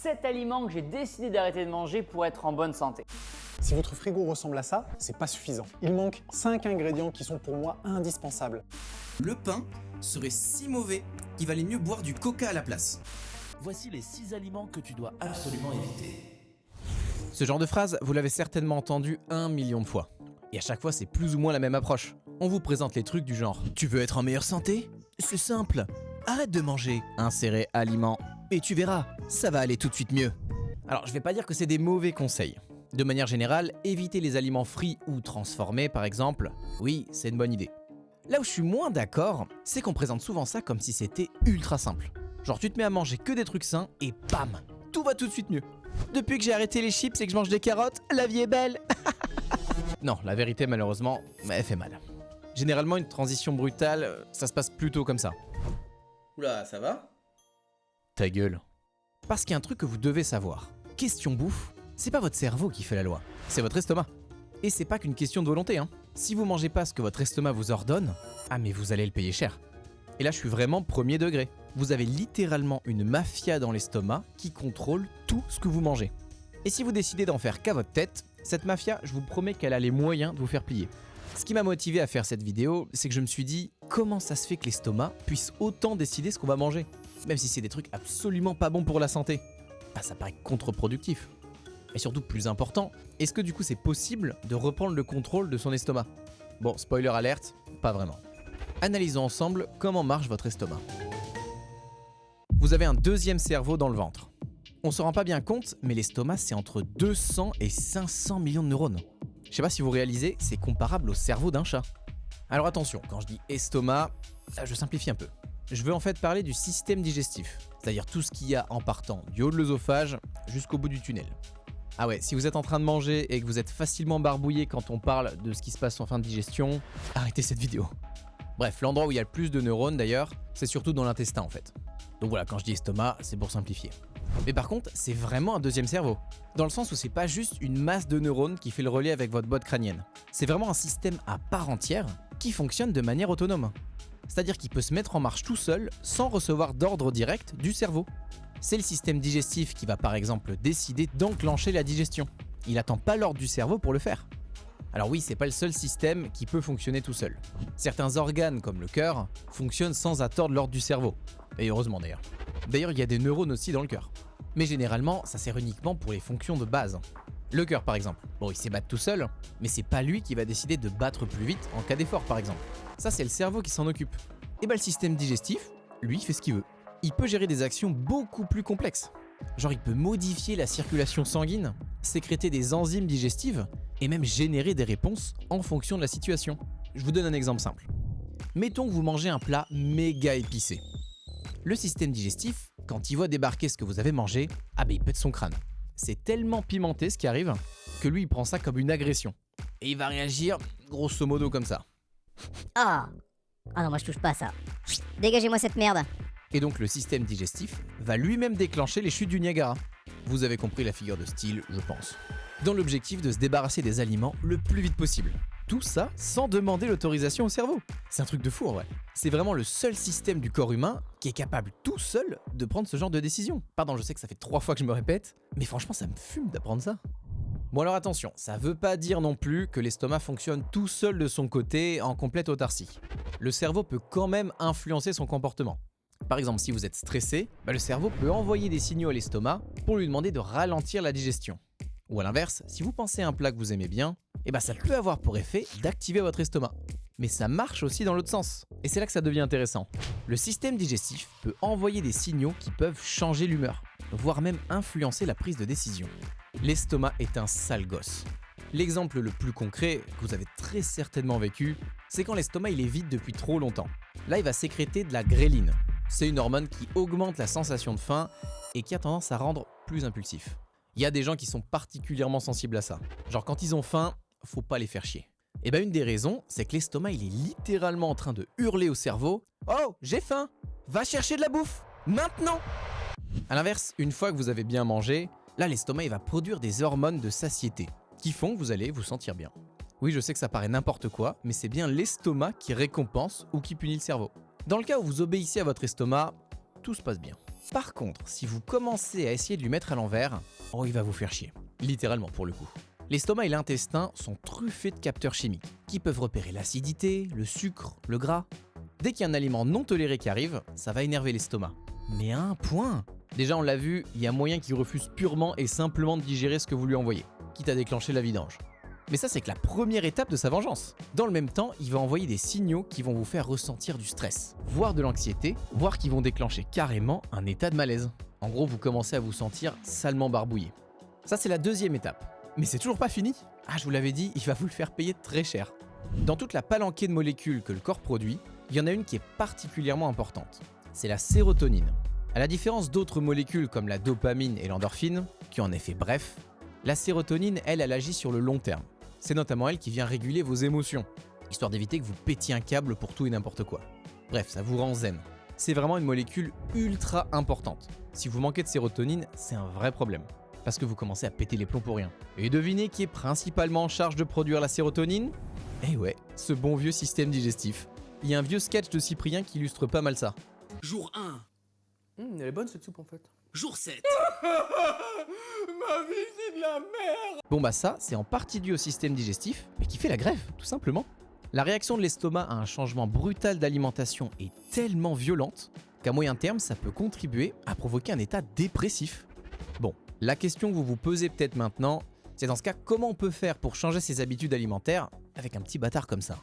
7 aliments que j'ai décidé d'arrêter de manger pour être en bonne santé. Si votre frigo ressemble à ça, c'est pas suffisant. Il manque 5 ingrédients qui sont pour moi indispensables. Le pain serait si mauvais qu'il valait mieux boire du coca à la place. Voici les 6 aliments que tu dois absolument éviter. Ce genre de phrase, vous l'avez certainement entendu 1 million de fois. Et à chaque fois, c'est plus ou moins la même approche. On vous présente les trucs du genre « Tu veux être en meilleure santé ? C'est simple. Arrête de manger un serré aliment et tu verras, ça va aller tout de suite mieux. » Alors, je vais pas dire que c'est des mauvais conseils. De manière générale, éviter les aliments frits ou transformés, par exemple, oui, c'est une bonne idée. Là où je suis moins d'accord, c'est qu'on présente souvent ça comme si c'était ultra simple. Genre, tu te mets à manger que des trucs sains et bam, tout va tout de suite mieux. Depuis que j'ai arrêté les chips et que je mange des carottes, la vie est belle. Non, la vérité, malheureusement, elle fait mal. Généralement, une transition brutale, ça se passe plutôt comme ça. Oula, ça va? Ta gueule. Parce qu'il y a un truc que vous devez savoir. Question bouffe, c'est pas votre cerveau qui fait la loi, c'est votre estomac. Et c'est pas qu'une question de volonté, hein. Si vous mangez pas ce que votre estomac vous ordonne, ah mais vous allez le payer cher. Et là, je suis vraiment premier degré. Vous avez littéralement une mafia dans l'estomac qui contrôle tout ce que vous mangez. Et si vous décidez d'en faire qu'à votre tête, cette mafia, je vous promets qu'elle a les moyens de vous faire plier. Ce qui m'a motivé à faire cette vidéo, c'est que je me suis dit comment ça se fait que l'estomac puisse autant décider ce qu'on va manger, même si c'est des trucs absolument pas bons pour la santé. Bah, ça paraît contre-productif. Et surtout plus important, est-ce que du coup c'est possible de reprendre le contrôle de son estomac? Bon, spoiler alerte, pas vraiment. Analysons ensemble comment marche votre estomac. Vous avez un deuxième cerveau dans le ventre. On se rend pas bien compte, mais l'estomac c'est entre 200 et 500 millions de neurones. Je sais pas si vous réalisez, c'est comparable au cerveau d'un chat. Alors attention, quand je dis estomac, je simplifie un peu. Je veux en fait parler du système digestif, c'est-à-dire tout ce qu'il y a en partant du haut de l'œsophage jusqu'au bout du tunnel. Ah ouais, si vous êtes en train de manger et que vous êtes facilement barbouillé quand on parle de ce qui se passe en fin de digestion, arrêtez cette vidéo. Bref, l'endroit où il y a le plus de neurones d'ailleurs, c'est surtout dans l'intestin en fait. Donc voilà, quand je dis estomac, c'est pour simplifier. Mais par contre, c'est vraiment un deuxième cerveau. Dans le sens où c'est pas juste une masse de neurones qui fait le relais avec votre boîte crânienne. C'est vraiment un système à part entière qui fonctionne de manière autonome. C'est-à-dire qu'il peut se mettre en marche tout seul sans recevoir d'ordre direct du cerveau. C'est le système digestif qui va par exemple décider d'enclencher la digestion. Il n'attend pas l'ordre du cerveau pour le faire. Alors oui, c'est pas le seul système qui peut fonctionner tout seul. Certains organes comme le cœur fonctionnent sans attendre l'ordre du cerveau. Et heureusement d'ailleurs. D'ailleurs, il y a des neurones aussi dans le cœur. Mais généralement, ça sert uniquement pour les fonctions de base. Le cœur par exemple, bon il sait battre tout seul, mais c'est pas lui qui va décider de battre plus vite en cas d'effort par exemple. Ça c'est le cerveau qui s'en occupe. Et bah le système digestif, lui il fait ce qu'il veut. Il peut gérer des actions beaucoup plus complexes. Genre il peut modifier la circulation sanguine, sécréter des enzymes digestives et même générer des réponses en fonction de la situation. Je vous donne un exemple simple. Mettons que vous mangez un plat méga épicé. Le système digestif, quand il voit débarquer ce que vous avez mangé, ah ben il pète son crâne. C'est tellement pimenté ce qui arrive que lui il prend ça comme une agression. Et il va réagir grosso modo comme ça. Ah non, moi je touche pas à ça. Dégagez-moi cette merde. Et donc le système digestif va lui-même déclencher les chutes du Niagara. Vous avez compris la figure de style, je pense. Dans l'objectif de se débarrasser des aliments le plus vite possible. Tout ça sans demander l'autorisation au cerveau. C'est un truc de fou en vrai. C'est vraiment le seul système du corps humain qui est capable tout seul de prendre ce genre de décision. Pardon, je sais que ça fait 3 fois que je me répète, mais franchement ça me fume d'apprendre ça. Bon alors attention, ça veut pas dire non plus que l'estomac fonctionne tout seul de son côté en complète autarcie. Le cerveau peut quand même influencer son comportement. Par exemple, si vous êtes stressé, le cerveau peut envoyer des signaux à l'estomac pour lui demander de ralentir la digestion. Ou à l'inverse, si vous pensez à un plat que vous aimez bien, ça peut avoir pour effet d'activer votre estomac. Mais ça marche aussi dans l'autre sens. Et c'est là que ça devient intéressant. Le système digestif peut envoyer des signaux qui peuvent changer l'humeur, voire même influencer la prise de décision. L'estomac est un sale gosse. L'exemple le plus concret, que vous avez très certainement vécu, c'est quand l'estomac il est vide depuis trop longtemps. Là, il va sécréter de la gréline. C'est une hormone qui augmente la sensation de faim et qui a tendance à rendre plus impulsif. Il y a des gens qui sont particulièrement sensibles à ça. Genre quand ils ont faim, faut pas les faire chier. Et une des raisons, c'est que l'estomac il est littéralement en train de hurler au cerveau « Oh, j'ai faim! Va chercher de la bouffe! Maintenant !» A l'inverse, une fois que vous avez bien mangé, là l'estomac il va produire des hormones de satiété qui font que vous allez vous sentir bien. Oui, je sais que ça paraît n'importe quoi, mais c'est bien l'estomac qui récompense ou qui punit le cerveau. Dans le cas où vous obéissez à votre estomac, tout se passe bien. Par contre, si vous commencez à essayer de lui mettre à l'envers, oh il va vous faire chier. Littéralement pour le coup. L'estomac et l'intestin sont truffés de capteurs chimiques qui peuvent repérer l'acidité, le sucre, le gras. Dès qu'il y a un aliment non toléré qui arrive, ça va énerver l'estomac. Mais à un point. Déjà on l'a vu, il y a moyen qu'il refuse purement et simplement de digérer ce que vous lui envoyez, quitte à déclencher la vidange. Mais ça c'est que la première étape de sa vengeance. Dans le même temps, il va envoyer des signaux qui vont vous faire ressentir du stress, voire de l'anxiété, voire qui vont déclencher carrément un état de malaise. En gros, vous commencez à vous sentir salement barbouillé. Ça c'est la deuxième étape. Mais c'est toujours pas fini. Ah, je vous l'avais dit, il va vous le faire payer très cher. Dans toute la palanquée de molécules que le corps produit, il y en a une qui est particulièrement importante. C'est la sérotonine. À la différence d'autres molécules comme la dopamine et l'endorphine, qui ont un effet bref, la sérotonine, elle agit sur le long terme. C'est notamment elle qui vient réguler vos émotions, histoire d'éviter que vous pétiez un câble pour tout et n'importe quoi. Bref, ça vous rend zen. C'est vraiment une molécule ultra importante. Si vous manquez de sérotonine, c'est un vrai problème. Parce que vous commencez à péter les plombs pour rien. Et devinez qui est principalement en charge de produire la sérotonine ? Eh ouais, ce bon vieux système digestif. Il y a un vieux sketch de Cyprien qui illustre pas mal ça. Jour 1. Elle est bonne cette soupe en fait. Jour 7. Ma vie, c'est de la merde. Bon bah ça, c'est en partie dû au système digestif, mais qui fait la grève, tout simplement. La réaction de l'estomac à un changement brutal d'alimentation est tellement violente qu'à moyen terme, ça peut contribuer à provoquer un état dépressif. Bon, la question que vous vous posez peut-être maintenant, c'est dans ce cas, comment on peut faire pour changer ses habitudes alimentaires avec un petit bâtard comme ça ?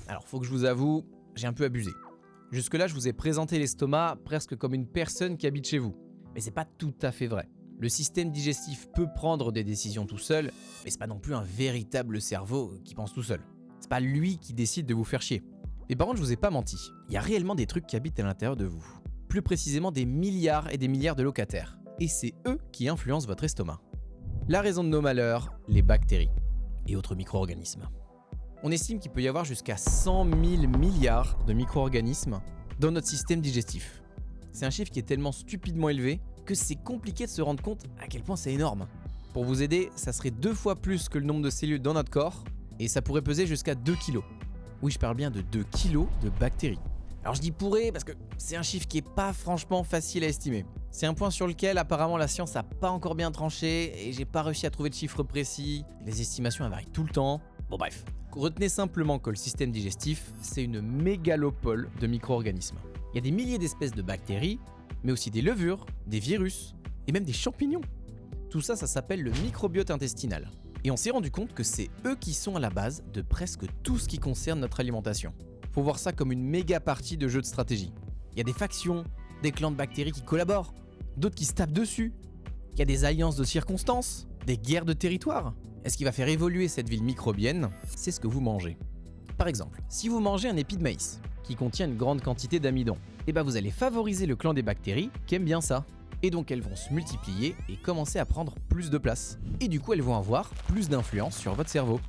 Alors, faut que je vous avoue, j'ai un peu abusé. Jusque-là, je vous ai présenté l'estomac presque comme une personne qui habite chez vous. Mais c'est pas tout à fait vrai. Le système digestif peut prendre des décisions tout seul, mais c'est pas non plus un véritable cerveau qui pense tout seul. C'est pas lui qui décide de vous faire chier. Mais par contre, je vous ai pas menti. Il y a réellement des trucs qui habitent à l'intérieur de vous. Plus précisément des milliards et des milliards de locataires. Et c'est eux qui influencent votre estomac. La raison de nos malheurs, les bactéries et autres micro-organismes. On estime qu'il peut y avoir jusqu'à 100 000 milliards de micro-organismes dans notre système digestif. C'est un chiffre qui est tellement stupidement élevé que c'est compliqué de se rendre compte à quel point c'est énorme. Pour vous aider, ça serait 2 fois plus que le nombre de cellules dans notre corps et ça pourrait peser jusqu'à 2 kilos. Oui, je parle bien de 2 kilos de bactéries. Alors je dis pourrait parce que c'est un chiffre qui est pas franchement facile à estimer. C'est un point sur lequel apparemment la science a pas encore bien tranché et j'ai pas réussi à trouver de chiffres précis. Les estimations elles varient tout le temps. Bon bref, retenez simplement que le système digestif, c'est une mégalopole de micro-organismes. Il y a des milliers d'espèces de bactéries, mais aussi des levures, des virus et même des champignons. Tout ça, ça s'appelle le microbiote intestinal. Et on s'est rendu compte que c'est eux qui sont à la base de presque tout ce qui concerne notre alimentation. Faut voir ça comme une méga partie de jeu de stratégie. Il y a des factions, des clans de bactéries qui collaborent, d'autres qui se tapent dessus. Il y a des alliances de circonstances, des guerres de territoire. Et ce qui va faire évoluer cette ville microbienne, c'est ce que vous mangez. Par exemple, si vous mangez un épi de maïs, qui contient une grande quantité d'amidon, et vous allez favoriser le clan des bactéries qui aiment bien ça. Et donc elles vont se multiplier et commencer à prendre plus de place. Et du coup elles vont avoir plus d'influence sur votre cerveau.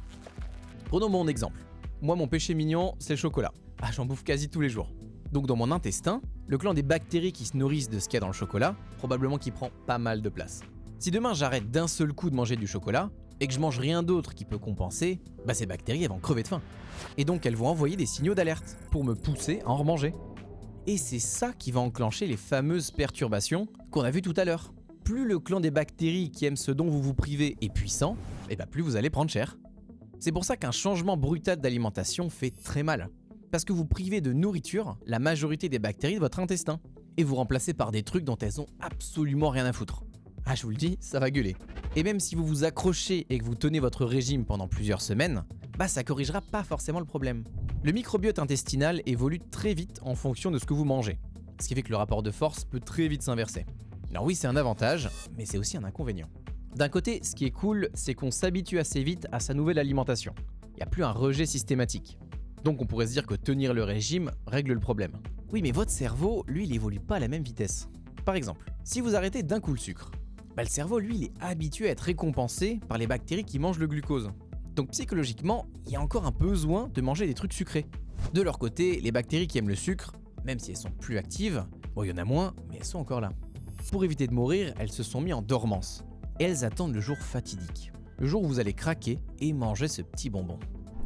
Prenons mon exemple. Moi mon péché mignon c'est le chocolat. Ah j'en bouffe quasi tous les jours. Donc dans mon intestin, le clan des bactéries qui se nourrissent de ce qu'il y a dans le chocolat, probablement qui prend pas mal de place. Si demain j'arrête d'un seul coup de manger du chocolat, et que je mange rien d'autre qui peut compenser, ces bactéries elles vont crever de faim. Et donc elles vont envoyer des signaux d'alerte pour me pousser à en remanger. Et c'est ça qui va enclencher les fameuses perturbations qu'on a vues tout à l'heure. Plus le clan des bactéries qui aiment ce dont vous vous privez est puissant, plus vous allez prendre cher. C'est pour ça qu'un changement brutal d'alimentation fait très mal. Parce que vous privez de nourriture la majorité des bactéries de votre intestin. Et vous remplacez par des trucs dont elles ont absolument rien à foutre. Ah je vous le dis, ça va gueuler. Et même si vous vous accrochez et que vous tenez votre régime pendant plusieurs semaines, ça corrigera pas forcément le problème. Le microbiote intestinal évolue très vite en fonction de ce que vous mangez. Ce qui fait que le rapport de force peut très vite s'inverser. Alors oui, c'est un avantage, mais c'est aussi un inconvénient. D'un côté, ce qui est cool, c'est qu'on s'habitue assez vite à sa nouvelle alimentation. Il n'y a plus un rejet systématique. Donc on pourrait se dire que tenir le régime règle le problème. Oui, mais votre cerveau, lui, il évolue pas à la même vitesse. Par exemple, si vous arrêtez d'un coup le sucre, le cerveau, lui, il est habitué à être récompensé par les bactéries qui mangent le glucose. Donc psychologiquement, il y a encore un besoin de manger des trucs sucrés. De leur côté, les bactéries qui aiment le sucre, même si elles sont plus actives, il y en a moins, mais elles sont encore là. Pour éviter de mourir, elles se sont mises en dormance. Et elles attendent le jour fatidique. Le jour où vous allez craquer et manger ce petit bonbon.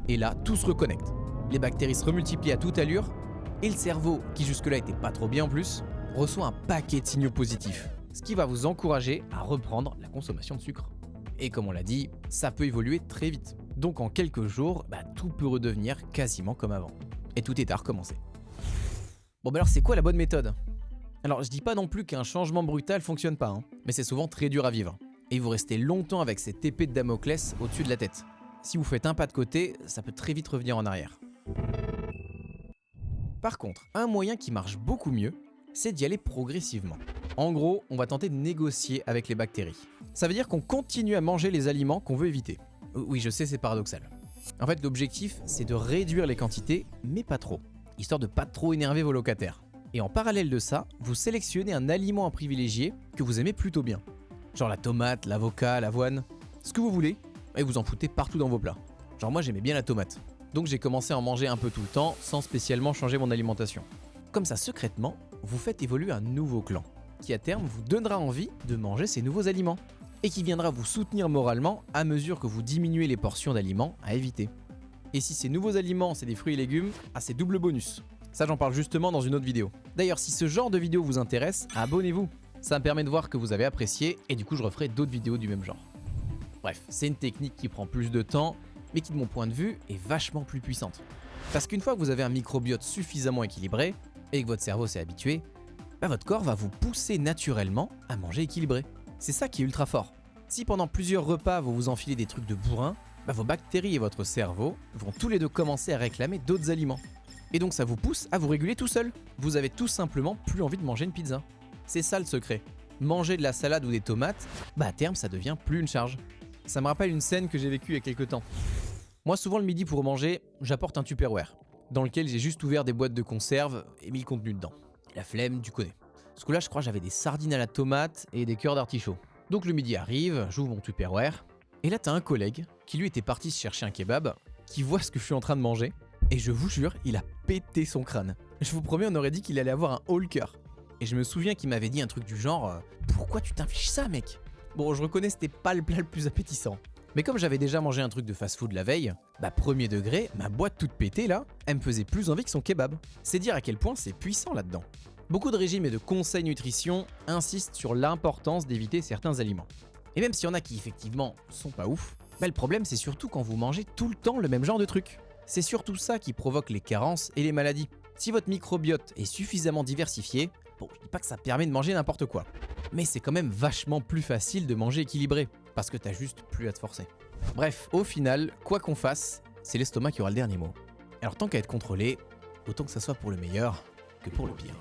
Et là, tout se reconnecte. Les bactéries se remultiplient à toute allure, et le cerveau, qui jusque-là était pas trop bien en plus, reçoit un paquet de signaux positifs, ce qui va vous encourager à reprendre la consommation de sucre. Et comme on l'a dit, ça peut évoluer très vite. Donc en quelques jours, tout peut redevenir quasiment comme avant. Et tout est à recommencer. Bon alors c'est quoi la bonne méthode? Alors je dis pas non plus qu'un changement brutal fonctionne pas, mais c'est souvent très dur à vivre. Et vous restez longtemps avec cette épée de Damoclès au-dessus de la tête. Si vous faites un pas de côté, ça peut très vite revenir en arrière. Par contre, un moyen qui marche beaucoup mieux, c'est d'y aller progressivement. En gros, on va tenter de négocier avec les bactéries. Ça veut dire qu'on continue à manger les aliments qu'on veut éviter. Oui, je sais, c'est paradoxal. En fait, l'objectif, c'est de réduire les quantités, mais pas trop, histoire de pas trop énerver vos locataires. Et en parallèle de ça, vous sélectionnez un aliment à privilégier que vous aimez plutôt bien. Genre la tomate, l'avocat, l'avoine, ce que vous voulez, et vous en foutez partout dans vos plats. Genre moi j'aimais bien la tomate, donc j'ai commencé à en manger un peu tout le temps sans spécialement changer mon alimentation. Comme ça, secrètement, vous faites évoluer un nouveau clan, qui à terme vous donnera envie de manger ces nouveaux aliments, et qui viendra vous soutenir moralement à mesure que vous diminuez les portions d'aliments à éviter. Et si ces nouveaux aliments c'est des fruits et légumes, c'est double bonus. Ça j'en parle justement dans une autre vidéo. D'ailleurs si ce genre de vidéo vous intéresse, abonnez-vous. Ça me permet de voir que vous avez apprécié et du coup je referai d'autres vidéos du même genre. Bref, c'est une technique qui prend plus de temps, mais qui de mon point de vue est vachement plus puissante. Parce qu'une fois que vous avez un microbiote suffisamment équilibré, et que votre cerveau s'est habitué, votre corps va vous pousser naturellement à manger équilibré. C'est ça qui est ultra fort. Si pendant plusieurs repas vous vous enfilez des trucs de bourrin, vos bactéries et votre cerveau vont tous les deux commencer à réclamer d'autres aliments. Et donc ça vous pousse à vous réguler tout seul. Vous avez tout simplement plus envie de manger une pizza. C'est ça le secret. Manger de la salade ou des tomates, à terme ça devient plus une charge. Ça me rappelle une scène que j'ai vécue il y a quelques temps. Moi souvent le midi pour manger, j'apporte un Tupperware, dans lequel j'ai juste ouvert des boîtes de conserve et mis le contenu dedans. La flemme, tu connais. Parce que là je crois que j'avais des sardines à la tomate et des cœurs d'artichaut. Donc le midi arrive, j'ouvre mon Tupperware, et là t'as un collègue qui lui était parti se chercher un kebab, qui voit ce que je suis en train de manger, et je vous jure, il a pété son crâne. Je vous promets, on aurait dit qu'il allait avoir un haut le cœur. Et je me souviens qu'il m'avait dit un truc du genre pourquoi tu t'infliges ça mec? Bon, je reconnais c'était pas le plat le plus appétissant. Mais comme j'avais déjà mangé un truc de fast-food la veille, premier degré, ma boîte toute pétée là, elle me faisait plus envie que son kebab. C'est dire à quel point c'est puissant là-dedans. Beaucoup de régimes et de conseils nutrition insistent sur l'importance d'éviter certains aliments. Et même s'il y en a qui effectivement sont pas ouf, le problème c'est surtout quand vous mangez tout le temps le même genre de truc. C'est surtout ça qui provoque les carences et les maladies. Si votre microbiote est suffisamment diversifié, je dis pas que ça permet de manger n'importe quoi, mais c'est quand même vachement plus facile de manger équilibré, parce que t'as juste plus à te forcer. Bref, au final, quoi qu'on fasse, c'est l'estomac qui aura le dernier mot. Alors tant qu'à être contrôlé, autant que ça soit pour le meilleur que pour le pire.